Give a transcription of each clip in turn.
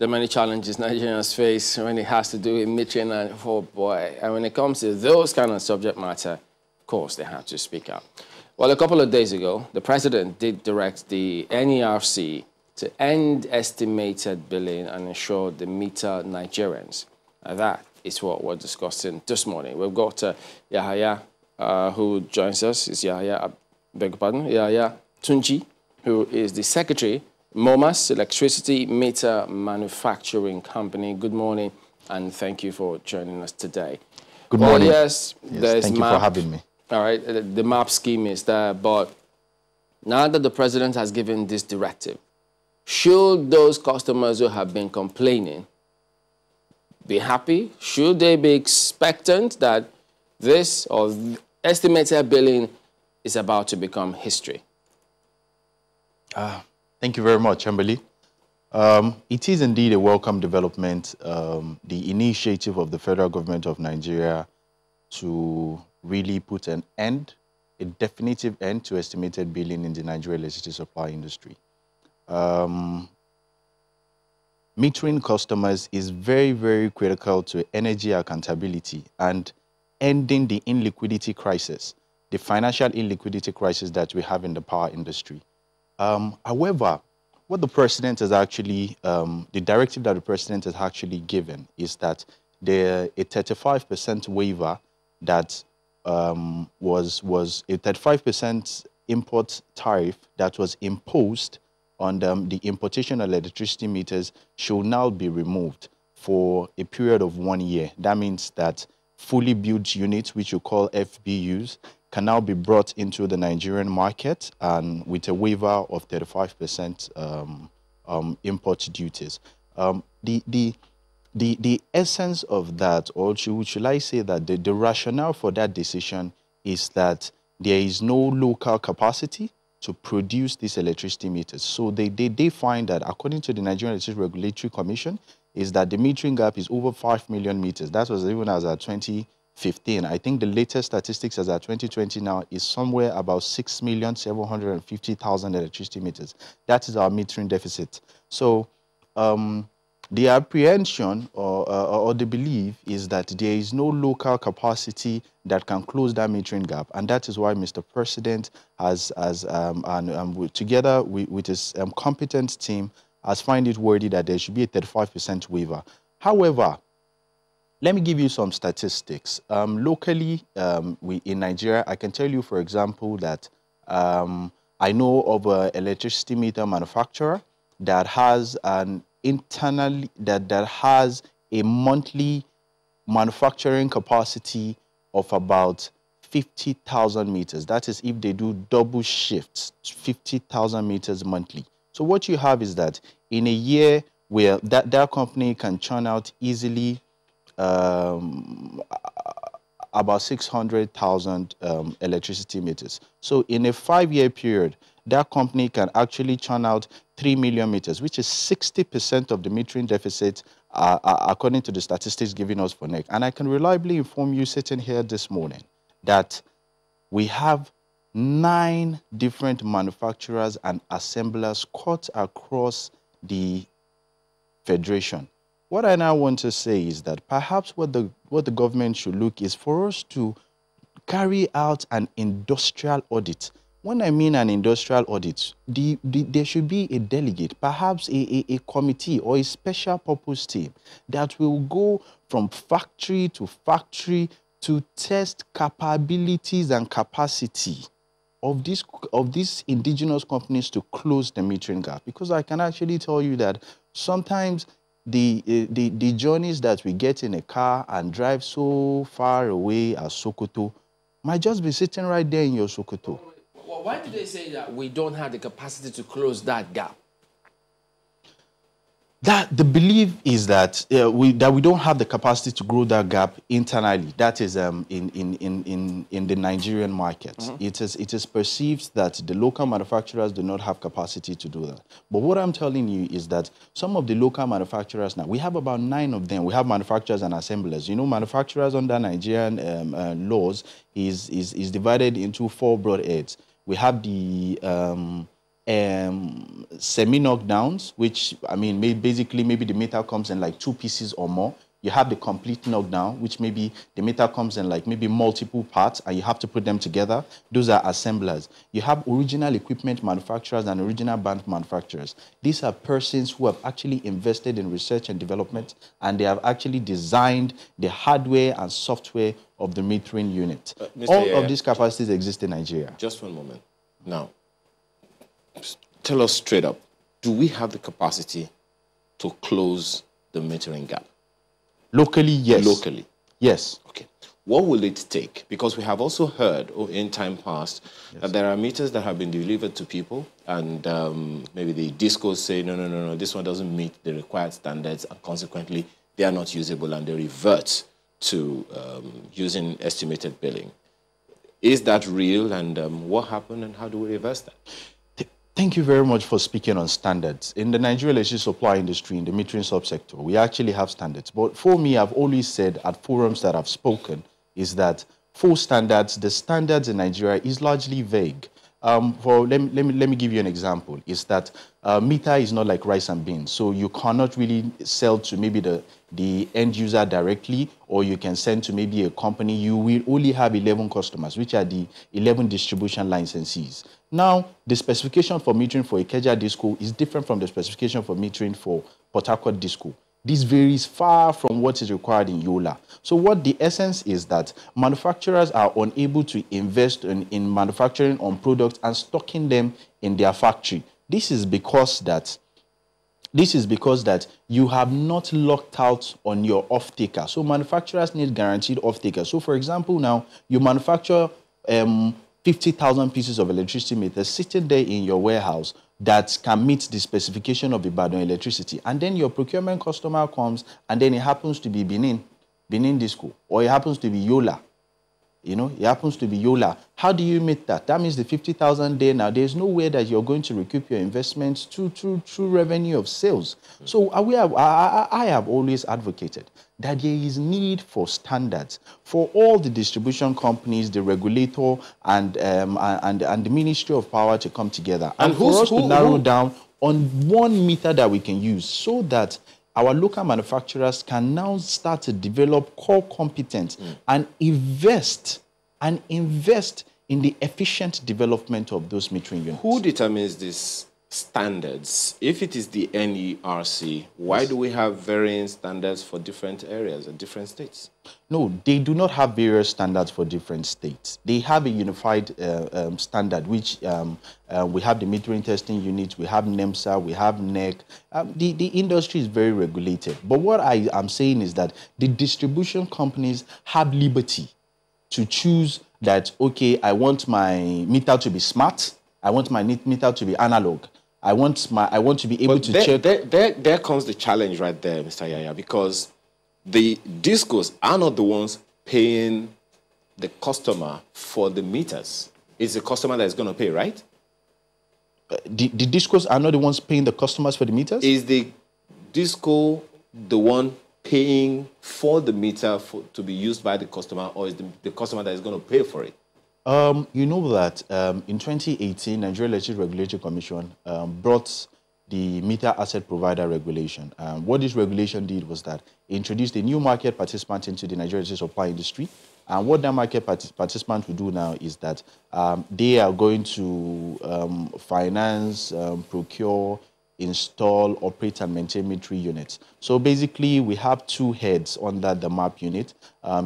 the many challenges Nigerians face when it has to do with metering and boy. And when it comes to those kind of subject matter, of course, they have to speak up. Well, a couple of days ago, the president did direct the NERC to end estimated billing and ensure the meter Nigerians. Now that is what we're discussing this morning. We've got Yahaya, who joins us. It's Yahaya, beg your pardon, Yahaya Tunji, who is the secretary, MOMAS, Electricity Meter Manufacturing Company. Good morning, and thank you for joining us today. Good morning. Yes, thank you for having me. All right, the MAP scheme is there, but now that the president has given this directive, should those customers who have been complaining be happy? Should they be expectant that this or estimated billing is about to become history? Thank you very much, Amberly. It is indeed a welcome development, the initiative of the federal government of Nigeria to really put an end, a definitive end to estimated billing in the Nigerian electricity supply industry. Metering customers is very, very critical to energy accountability and ending the illiquidity crisis, the financial illiquidity crisis that we have in the power industry. However, what the president has actually, the directive that the president has actually given is that a 35% waiver that was a 35% import tariff that was imposed on the importation of electricity meters should now be removed for a period of 1 year. That means that fully built units, which you call FBUs, can now be brought into the Nigerian market and with a waiver of 35% import duties. The essence of that, or should I say that the rationale for that decision is that there is no local capacity to produce these electricity meters. So they find that, according to the Nigerian Electricity Regulatory Commission, is that the metering gap is over 5 million meters. That was even as at 2015. I think the latest statistics as at 2020 now is somewhere about 6,750,000 electricity meters. That is our metering deficit. So the apprehension or the belief is that there is no local capacity that can close that metering gap, and that is why Mr. President has together with his competent team, has found it worthy that there should be a 35% waiver. However, let me give you some statistics. Locally, in Nigeria, I can tell you, for example, that I know of an electricity meter manufacturer that has an internally that has a monthly manufacturing capacity of about 50,000 meters. That is if they do double shifts, 50,000 meters monthly. So what you have is that in a year where that company can churn out easily about 600,000 electricity meters. So in a 5-year period, that company can actually churn out 3 million meters, which is 60% of the metering deficit, according to the statistics given us for NEC. And I can reliably inform you, sitting here this morning, that we have 9 different manufacturers and assemblers cut across the federation. What I now want to say is that perhaps what the government should look is for us to carry out an industrial audit. When I mean an industrial audit, there should be a delegate, perhaps a committee or a special purpose team that will go from factory to test capabilities and capacity of these indigenous companies to close the metering gap. Because I can actually tell you that sometimes the journeys that we get in a car and drive so far away as Sokoto might just be sitting right there in your Sokoto. Why do they say that we don't have the capacity to close that gap? The belief is that we don't have the capacity to grow that gap internally. That is in the Nigerian market. Mm-hmm. It is perceived that the local manufacturers do not have capacity to do that. But what I'm telling you is that some of the local manufacturers now, we have about 9 of them. We have manufacturers and assemblers. You know, manufacturers under Nigerian laws is divided into 4 broad heads. We have the semi-knockdowns, which, I mean, basically maybe the meter comes in like 2 pieces or more. You have the complete knockdown, which maybe the meter comes in like maybe multiple parts and you have to put them together. Those are assemblers. You have original equipment manufacturers and original band manufacturers. These are persons who have actually invested in research and development, and they have actually designed the hardware and software of the metering unit. All of these capacities exist in Nigeria. Just one moment. Now, tell us straight up, do we have the capacity to close the metering gap? Locally, yes. Locally? Yes. Okay. What will it take? Because we have also heard in time past that there are meters that have been delivered to people, and maybe the discos say, no, this one doesn't meet the required standards, and consequently, they are not usable, and they revert to using estimated billing. Is that real, and what happened, and how do we reverse that? Thank you very much for speaking on standards. In the Nigerian electricity supply industry, in the metering subsector, we actually have standards. But for me, I've always said at forums that I've spoken is that for standards, the standards in Nigeria is largely vague. Let me give you an example. Is that meter is not like rice and beans, so you cannot really sell to maybe the end user directly, or you can send to maybe a company. You will only have 11 customers, which are the 11 distribution licensees. Now, the specification for metering for Ikeja Disco is different from the specification for metering for Port Harcourt Disco. This varies far from what is required in Yola. So what the essence is that manufacturers are unable to invest in manufacturing on products and stocking them in their factory. This is because that you have not locked out on your off-taker. So manufacturers need guaranteed off-taker. So for example, now you manufacture 50,000 pieces of electricity meters sitting there in your warehouse that can meet the specification of Ibadan electricity. And then your procurement customer comes, and then it happens to be Benin Disco, or it happens to be Yola. You know, it happens to be Yola. How do you meet that? That means the 50,000 there now, there's no way that you're going to recoup your investments through revenue of sales. So I have always advocated that there is need for standards for all the distribution companies, the regulator, and the Ministry of Power to come together. And for us to narrow down on one meter that we can use, so that our local manufacturers can now start to develop core competence and invest in the efficient development of those metering units. Who determines these standards? If it is the NERC, why do we have varying standards for different areas and different states? No, they do not have various standards for different states. They have a unified standard, which we have the metering testing unit, we have NEMSA, we have NEC. The industry is very regulated. But what I am saying is that the distribution companies have liberty to choose that, okay, I want my meter to be smart, I want my meter to be analog, I want to be able to check. There comes the challenge right there, Mr. Yaya, because the discos are not the ones paying the customer for the meters. It's the customer that is going to pay, right? The discos are not the ones paying the customers for the meters? Is the disco the one paying for the meter to be used by the customer, or is the customer that is going to pay for it? You know that in 2018, Nigeria Electricity Regulatory Commission brought the meter asset provider regulation. What this regulation did was that it introduced a new market participant into the Nigeria electricity supply industry. And what that market participant will do now is that they are going to finance, procure, install, operate, and maintain metering units. So basically, we have two heads under the MAP unit.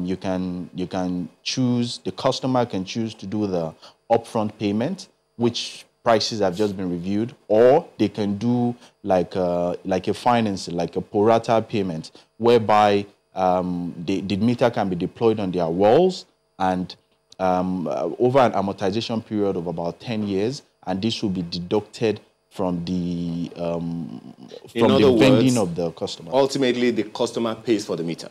You can choose, the customer can choose to do the upfront payment, which prices have just been reviewed, or they can do like a financing, like a pro rata payment, whereby the meter can be deployed on their walls and over an amortization period of about 10 years, and this will be deducted from the vending of the customer. Ultimately, the customer pays for the meter.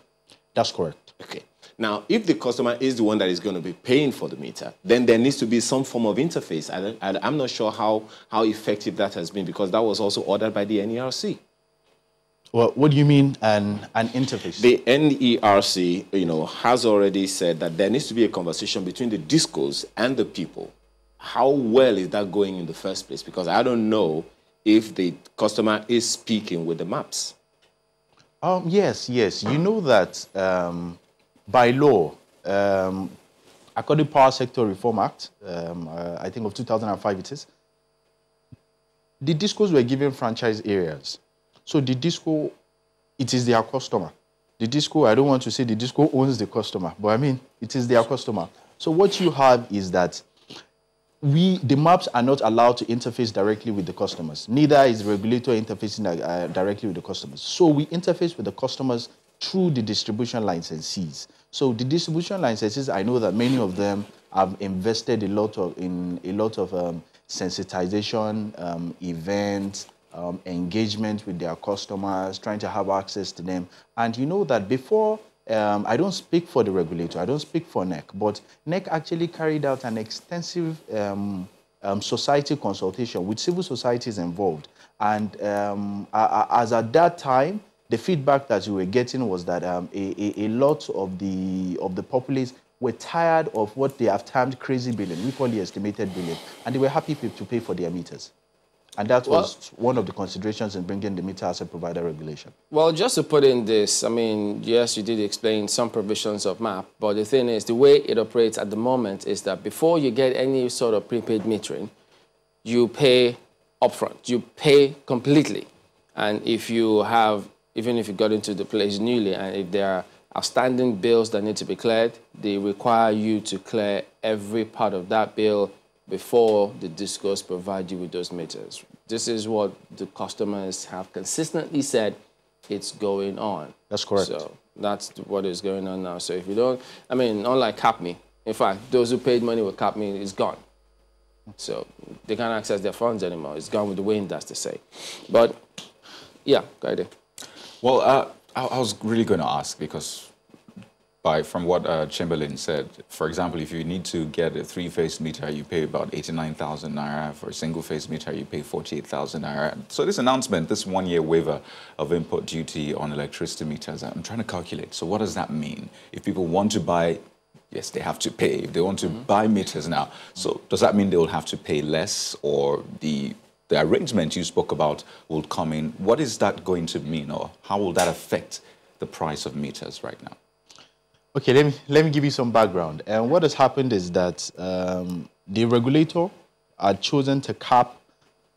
That's correct. Okay. Now, if the customer is the one that is going to be paying for the meter, then there needs to be some form of interface. I'm not sure how effective that has been, because that was also ordered by the NERC. Well, what do you mean an interface? The NERC, has already said that there needs to be a conversation between the discos and the people. How well is that going in the first place? Because I don't know if the customer is speaking with the maps? Yes. You know that by law, according to Power Sector Reform Act, I think of 2005 it is, the discos were given franchise areas. So the disco, it is their customer. The disco, I don't want to say the disco owns the customer, but I mean, it is their customer. So what you have is that the maps are not allowed to interface directly with the customers. Neither is the regulator interfacing directly with the customers. So we interface with the customers through the distribution licensees. So the distribution licensees, I know that many of them have invested in a lot of sensitization events, engagement with their customers, trying to have access to them. And you know that before, I don't speak for the regulator, I don't speak for NEC, but NEC actually carried out an extensive society consultation with civil societies involved. And as at that time, the feedback that we were getting was that a lot of the populace were tired of what they have termed crazy billing, we call it estimated billing, and they were happy to pay for their meters. And that was one of the considerations in bringing the meter asset provider regulation. Well, just to put in this, I mean, yes, you did explain some provisions of MAP, but the thing is, the way it operates at the moment is that before you get any sort of prepaid metering, you pay upfront. You pay completely. And if you have, even if you got into the place newly, and if there are outstanding bills that need to be cleared, they require you to clear every part of that bill before the discos provide you with those meters. This is what the customers have consistently said it's going on. That's correct. So that's what is going on now. So if you don't, I mean, unlike CapMe, in fact, those who paid money with CapMe is gone. So they can't access their funds anymore. It's gone with the wind, that's to say. But yeah, go ahead. Well, I was really going to ask because from what Chamberlain said, for example, if you need to get a three-phase meter, you pay about 89,000 naira. For a single-phase meter, you pay 48,000 naira. So this announcement, this one-year waiver of import duty on electricity meters, I'm trying to calculate. So what does that mean? If people want to buy, yes, they have to pay. If they want to buy meters now, so does that mean they will have to pay less, or the arrangement you spoke about will come in? What is that going to mean, or how will that affect the price of meters right now? Okay, let me give you some background. And what has happened is that the regulator had chosen to cap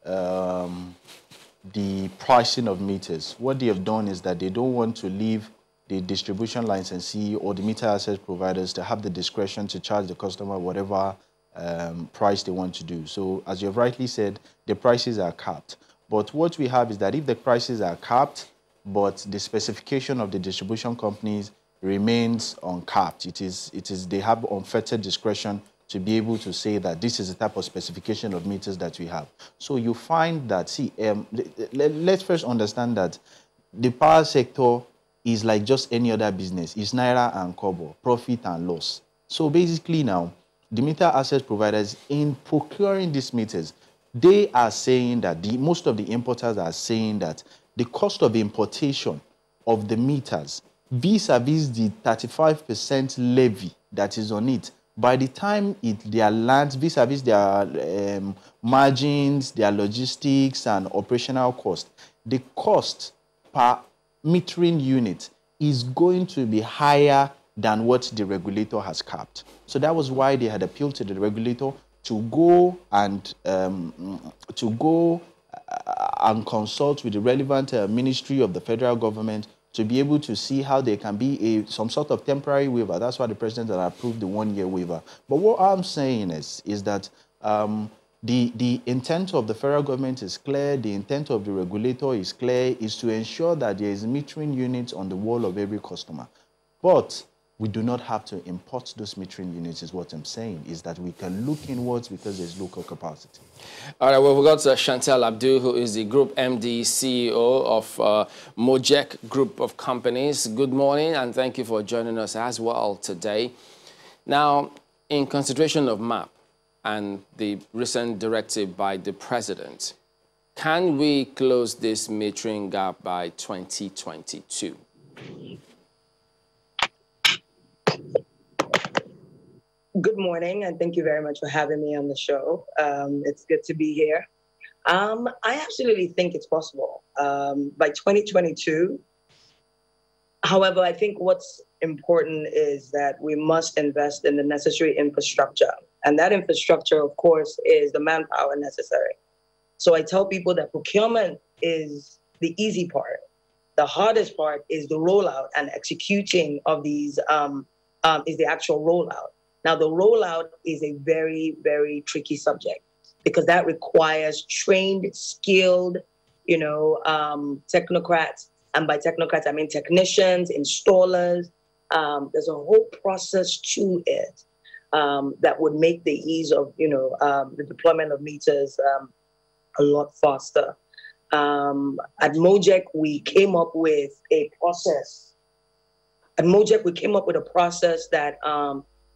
the pricing of meters. What they have done is that they don't want to leave the distribution licensee or the meter access providers to have the discretion to charge the customer whatever price they want to do. So as you've rightly said, the prices are capped. But what we have is that if the prices are capped, but the specification of the distribution companies remains uncapped, they have unfettered discretion to be able to say that this is the type of specification of meters that we have. So you find that, let's first understand that the power sector is like just any other business. It's naira and kobo, profit and loss. So basically now, the meter access providers, in procuring these meters, they are saying that, most of the importers are saying that the cost of importation of the meters vis-a-vis the 35% levy that is on it, by the time their lands, vis-a-vis their margins, their logistics and operational cost, the cost per metering unit is going to be higher than what the regulator has capped. So that was why they had appealed to the regulator to go and consult with the relevant ministry of the federal government to be able to see how there can be some sort of temporary waiver. That's why the president had approved the one-year waiver. But what I'm saying is that the intent of the federal government is clear, the intent of the regulator is clear, is to ensure that there is metering units on the wall of every customer. But we do not have to import those metering units, is what I'm saying, is that we can look inwards because there's local capacity. All right, well, we've got Chantal Abdul, who is the Group MD CEO of Mojek Group of Companies. Good morning, and thank you for joining us as well today. Now, in consideration of MAP and the recent directive by the president, can we close this metering gap by 2022? Good morning, and thank you very much for having me on the show. It's good to be here. I absolutely think it's possible by 2022. However, I think what's important is that we must invest in the necessary infrastructure. And that infrastructure, of course, is the manpower necessary. So I tell people that procurement is the easy part. The hardest part is the rollout and executing of these is the actual rollout. Now, the rollout is a very, very tricky subject because that requires trained, skilled, technocrats. And by technocrats, I mean technicians, installers. There's a whole process to it that would make the ease of, the deployment of meters a lot faster. At Mojek, we came up with a process. At Mojek, we came up with a process that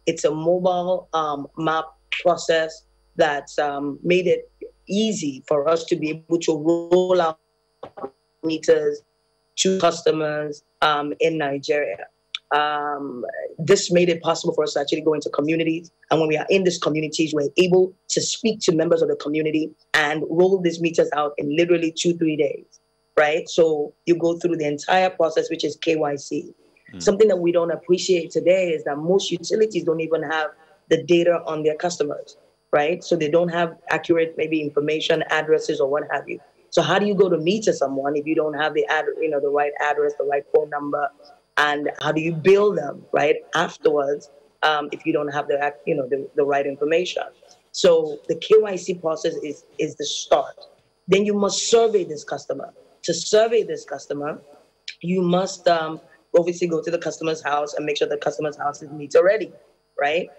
it's a mobile map process that made it easy for us to be able to roll out meters to customers in Nigeria. This made it possible for us to actually go into communities. And when we are in these communities, we're able to speak to members of the community and roll these meters out in literally 2-3 days, right? So you go through the entire process, which is KYC. Something that we don't appreciate today is that most utilities don't even have the data on their customers, right? So they don't have accurate, maybe information, addresses, or what have you. So how do you go to meet someone if you don't have the the right address, the right phone number, and how do you bill them right afterwards if you don't have the right information? So the KYC process is the start. Then you must survey this customer. To survey this customer, you must obviously go to the customer's house and make sure the customer's house is meter ready, right?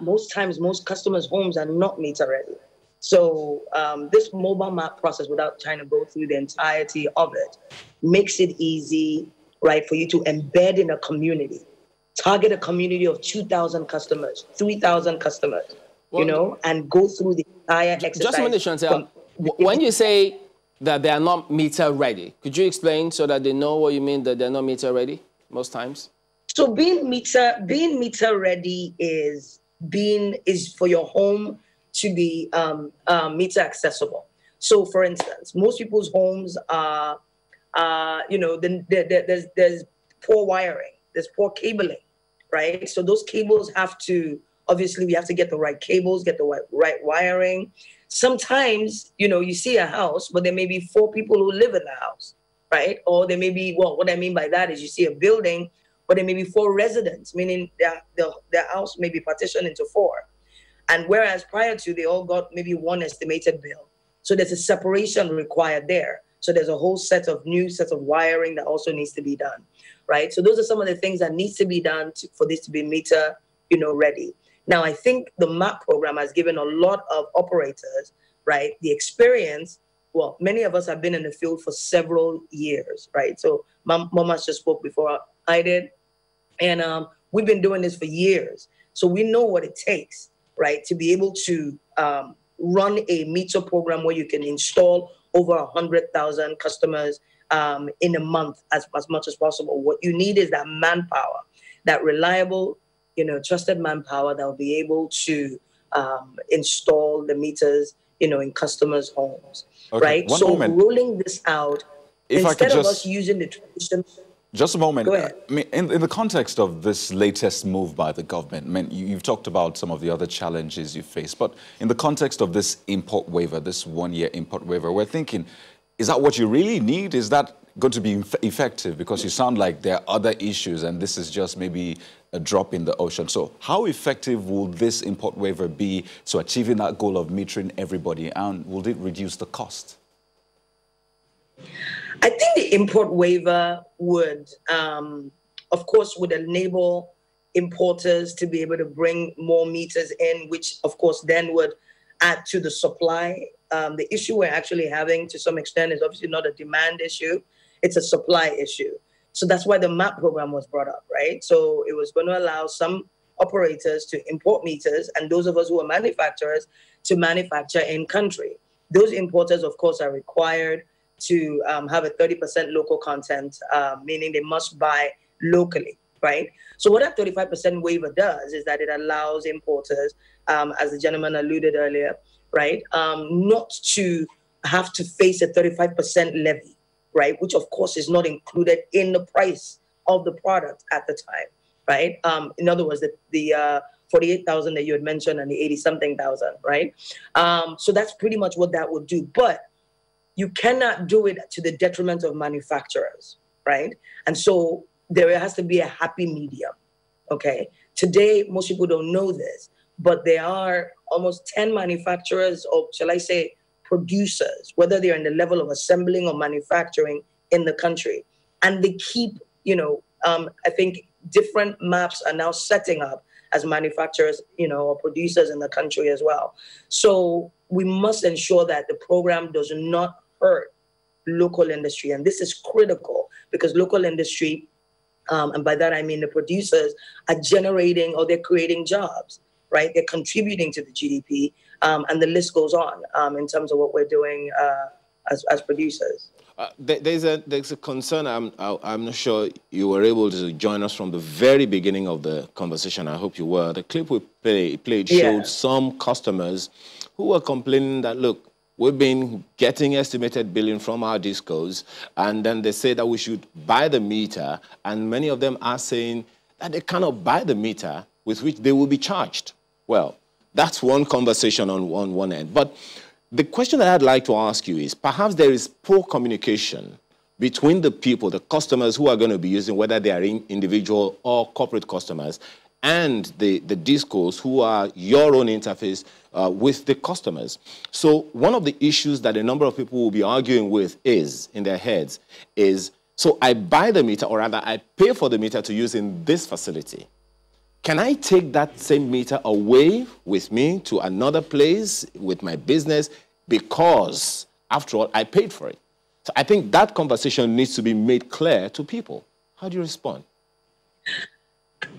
Most times, most customers' homes are not meter ready. So this mobile map process, without trying to go through the entirety of it, makes it easy, right, for you to embed in a community, target a community of 2,000 customers, 3,000 customers, and go through the entire exercise. Just a minute, Chantel. When you say that they are not meter ready, could you explain so that they know what you mean that they're not meter ready most times? So being meter ready is for your home to be meter accessible. So, for instance, most people's homes are, there's poor wiring, there's poor cabling, right? So those cables obviously we have to get the right cables, get the right wiring. Sometimes, you see a house, but there may be 4 people who live in the house, right? Or there may be, what I mean by that is you see a building, but there may be 4 residents, meaning their house may be partitioned into 4. And whereas prior to, they all got maybe one estimated bill. So there's a separation required there. So there's a whole new set of wiring that also needs to be done, right? So those are some of the things that needs to be done for this to be meter, ready. Now, I think the MAP program has given a lot of operators, right, the experience. Well, many of us have been in the field for several years, right? So Mama just spoke before I did. And we've been doing this for years. So we know what it takes, right, to be able to run a meter program where you can install over 100,000 customers in a month as much as possible. What you need is that manpower, that reliable, trusted manpower that will be able to install the meters, in customers' homes, right? One moment. Rolling this out, instead of us using the traditional... Just a moment. Go ahead. I mean, in the context of this latest move by the government, I mean, you've talked about some of the other challenges you face, but in the context of this import waiver, this 1-year import waiver, we're thinking, is that what you really need? Is that going to be effective? Because you sound like there are other issues and this is just maybe a drop in the ocean. So how effective will this import waiver be to achieving that goal of metering everybody, and will it reduce the cost? I think the import waiver would, of course, would enable importers to be able to bring more meters in, which, of course, then would add to the supply. The issue we're actually having to some extent is obviously not a demand issue. It's a supply issue. So that's why the MAP program was brought up, right? So it was going to allow some operators to import meters and those of us who are manufacturers to manufacture in country. Those importers, of course, are required to have a 30% local content, meaning they must buy locally, right? So what that 35% waiver does is that it allows importers, as the gentleman alluded earlier, right, not to have to face a 35% levy, right? Which of course is not included in the price of the product at the time, right? In other words, the 48,000 that you had mentioned and the 80-something thousand, right? So that's pretty much what that would do. But you cannot do it to the detriment of manufacturers, right? And so there has to be a happy medium, okay? Today, most people don't know this, but there are almost 10 manufacturers, or shall I say producers, whether they're in the level of assembling or manufacturing in the country. And they keep, I think different maps are now setting up as manufacturers, or producers in the country as well. So we must ensure that the program does not hurt local industry. And this is critical because local industry, and by that I mean the producers, are generating or they're creating jobs, right? They're contributing to the GDP, and the list goes on in terms of what we're doing as producers. There's a concern. I'm not sure you were able to join us from the very beginning of the conversation. I hope you were. The clip we played showed some customers who were complaining that, look, we've been getting estimated billing from our discos, and then they say that we should buy the meter, and many of them are saying that they cannot buy the meter with which they will be charged. Well, that's one conversation on one end. But the question that I'd like to ask you is, perhaps there is poor communication between the people, the customers who are going to be using, whether they are individual or corporate customers, and the discos who are your own interface with the customers. So one of the issues that a number of people will be arguing with is, in their heads, is, so I buy the meter, or rather I pay for the meter to use in this facility. Can I take that same meter away with me to another place with my business because, after all, I paid for it? So I think that conversation needs to be made clear to people. How do you respond?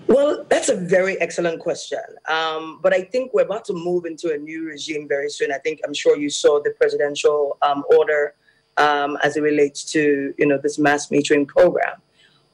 Well, that's a very excellent question. But I think we're about to move into a new regime very soon. I'm sure you saw the presidential order as it relates to, this mass metering program.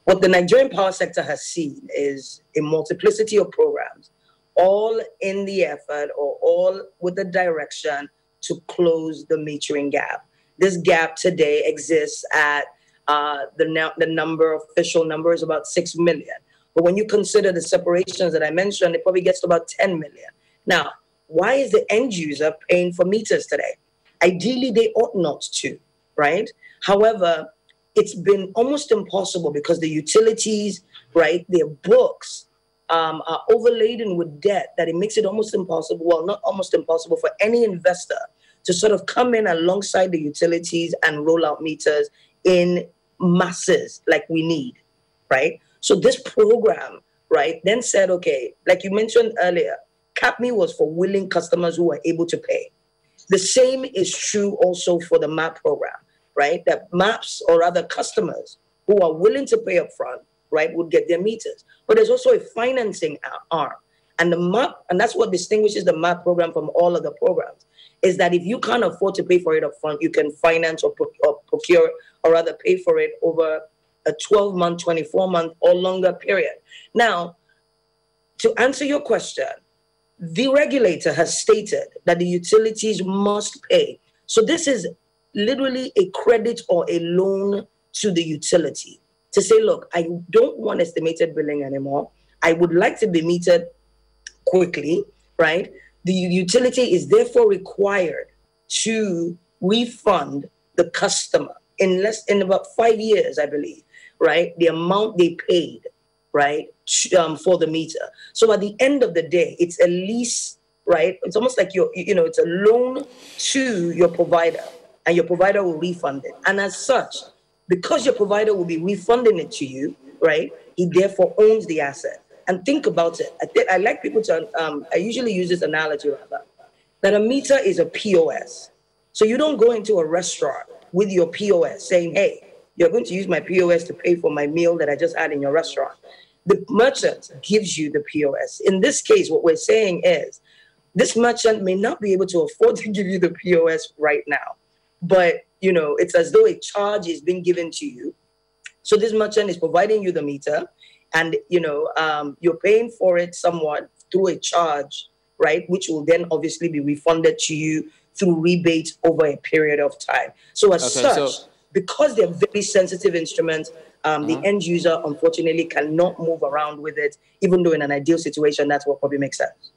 What the Nigerian power sector has seen is a multiplicity of programs, all in the effort or all with the direction to close the metering gap. This gap today exists at the official number is about 6 million. But when you consider the separations that I mentioned, it probably gets to about 10 million. Now, why is the end user paying for meters today? Ideally, they ought not to, right? However, it's been almost impossible because the utilities, right, their books are overladen with debt that it makes it almost impossible, well, not almost impossible for any investor to sort of come in alongside the utilities and roll out meters in masses like we need, right? So this program, right, then said, okay, like you mentioned earlier, CAPME was for willing customers who were able to pay. The same is true also for the MAP program, right? That MAPs, or rather customers who are willing to pay up front, right, would get their meters. But there's also a financing arm. And the MAP, and that's what distinguishes the MAP program from all other programs, is that if you can't afford to pay for it up front, you can finance or procure, or rather pay for it over a 12-month, 24-month, or longer period. Now, to answer your question, the regulator has stated that the utilities must pay. So this is literally a credit or a loan to the utility to say, look, I don't want estimated billing anymore. I would like to be metered quickly, right? The utility is therefore required to refund the customer in about 5 years, I believe, right? The amount they paid, right, for the meter. So at the end of the day, it's a lease, right? It's almost like it's a loan to your provider, and your provider will refund it. And as such, because your provider will be refunding it to you, right, he therefore owns the asset. And think about it. I like people to, I usually use this analogy rather, that a meter is a POS. So you don't go into a restaurant with your POS saying, hey, you're going to use my POS to pay for my meal that I just had in your restaurant. The merchant gives you the POS. In this case, what we're saying is this merchant may not be able to afford to give you the POS right now, but it's as though a charge is being given to you. So this merchant is providing you the meter, and you're paying for it somewhat through a charge, right, which will then obviously be refunded to you through rebates over a period of time. So as because they're very sensitive instruments, the end user, unfortunately, cannot move around with it, even though in an ideal situation, that's what probably makes sense.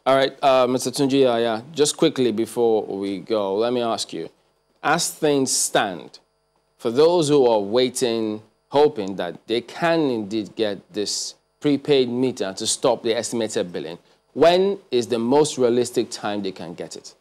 All right, Mr. Tunji, just quickly before we go, let me ask you, as things stand, for those who are waiting, hoping that they can indeed get this prepaid meter to stop the estimated billing, when is the most realistic time they can get it?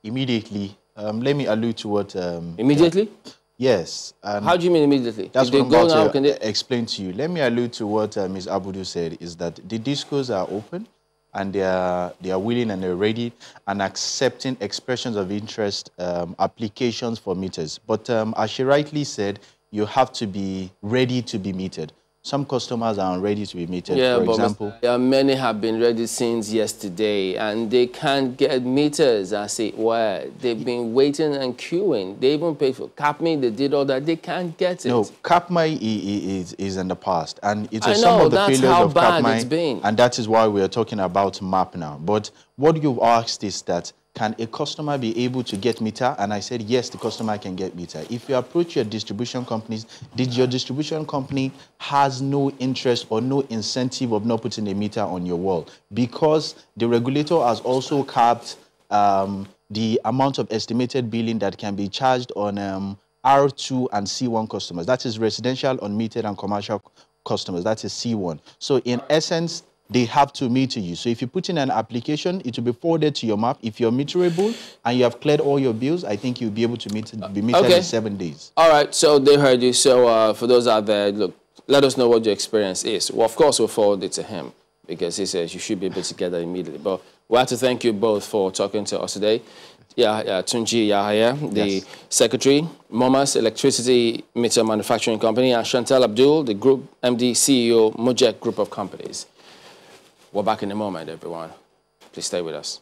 Immediately. Let me allude to what... immediately? Yes. How do you mean immediately? That's what I'm about to explain to you. Let me allude to what Ms. Abudu said, is that the discos are open and they are willing and they're ready and accepting expressions of interest, applications for meters. But as she rightly said, you have to be ready to be metered. Some customers are ready to be metered, for example. Many have been ready since yesterday, and they can't get meters, as it were. They've been waiting and queuing. They even paid for CapMe, they did all that. They can't get it. No, CapMe is in the past, and it's some of the failures of CapMe, and that is why we are talking about MAP now. But what you've asked is that, can a customer be able to get meter? And I said, yes, the customer can get meter. If you approach your distribution companies, your distribution company has no interest or no incentive of not putting a meter on your wall, because the regulator has also capped the amount of estimated billing that can be charged on R2 and C1 customers. That is residential, unmetered, and commercial customers. That is C1. So in essence, they have to meter you. So if you put in an application, it will be forwarded to your map. If you're meterable and you have cleared all your bills, I think you'll be able to be metered in 7 days. All right, so they heard you. So for those out there, look, let us know what your experience is. Well, of course, we'll forward it to him because he says you should be able to get that immediately. But we have to thank you both for talking to us today. Tunji Yahaya, the Secretary, Momas Electricity Meter Manufacturing Company, and Chantal Abdul, the Group MD CEO, Mojek Group of Companies. We're back in a moment, everyone. Please stay with us.